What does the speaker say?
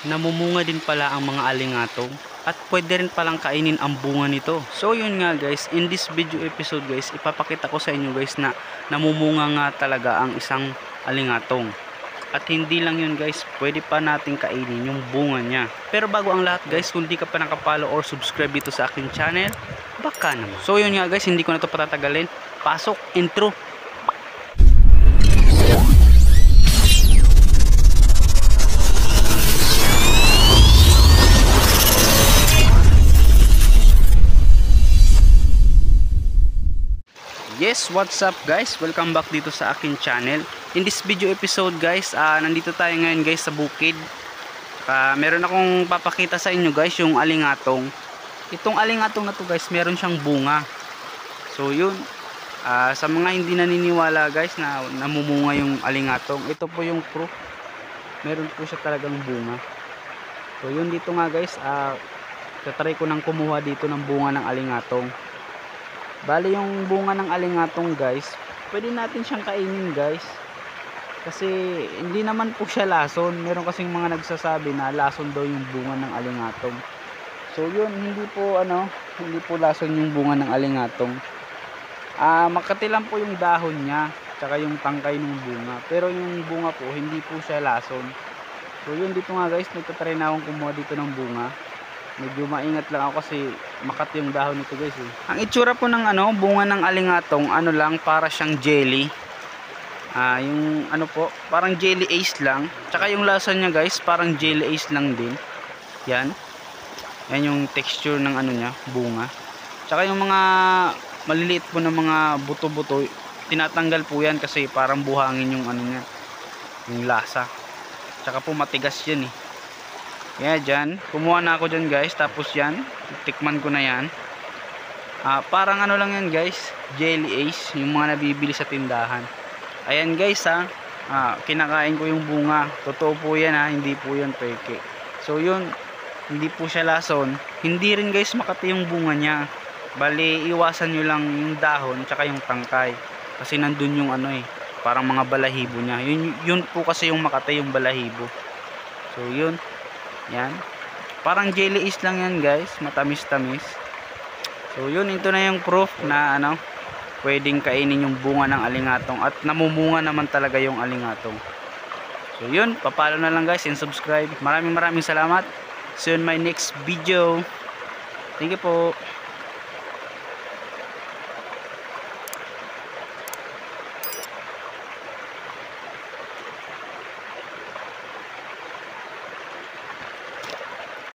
namumunga din pala ang mga alingatong at pwede rin palang kainin ang bunga nito. So yun nga guys, in this video episode guys, ipapakita ko sa inyo guys na namumunga nga talaga ang isang alingatong. At hindi lang yun guys, pwede pa natin kainin yung bunga niya. Pero bago ang lahat guys, kung di ka pa nakapalo or subscribe dito sa aking channel, baka naman. So yun nga guys, hindi ko na ito patatagalin. Pasok, intro! Yes, what's up guys? Welcome back dito sa akin channel. In this video episode guys, nandito tayo ngayon guys sa bukid. Meron akong papakita sa inyo guys yung alingatong. Itong alingatong na to guys, meron siyang bunga. So yun, sa mga hindi naniniwala guys na namumunga yung alingatong, ito po yung proof. Meron po siya talagang bunga. So yun, dito nga guys, tatry ko nang kumuha dito ng bunga ng alingatong. Bali yung bunga ng alingatong guys, pwede natin siyang kainin guys. Kasi hindi naman po siya lason. Meron kasing mga nagsasabi na lason daw yung bunga ng alingatong. So yun, hindi po lason yung bunga ng alingatong. Makati lang po yung dahon niya, tsaka yung tangkay ng bunga. Pero yung bunga po, hindi po siya lason. So yun, dito nga guys, nagtatry na akong kumuha dito ng bunga. Medyo maingat lang ako kasi makati yung dahon nito guys eh. Ang itsura po ng bunga ng alingatong, lang, para siyang jelly. Yung parang jelly ace lang. Tsaka yung lasa niya guys, parang jelly ace lang din. Yan. Yan yung texture ng niya, bunga. Tsaka yung mga maliliit po na mga buto-buto, tinatanggal po yan kasi parang buhangin yung niya, yung lasa. Tsaka po matigas yan eh. Kaya dyan, kumuha na ako dyan guys. Tapos yan, tikman ko na yan. Parang lang yan guys, jelly ace, yung mga nabibili sa tindahan. Ayan guys kinakain ko yung bunga. Totoo po yan hindi po yan peke. So yun, hindi po siya lason. Hindi rin guys makati yung bunga niya. Bali, iwasan nyo lang yung dahon tsaka yung tangkay. Kasi nandun yung parang mga balahibo niya. Yun po kasi yung makati, yung balahibo. So yun, yan, parang jelly is lang yan guys, matamis-tamis. So yun, ito na yung proof na pwedeng kainin yung bunga ng alingatong at namumunga naman talaga yung alingatong. So yun, papalo na lang guys and subscribe. Maraming salamat. See you in my next video. Thank you po.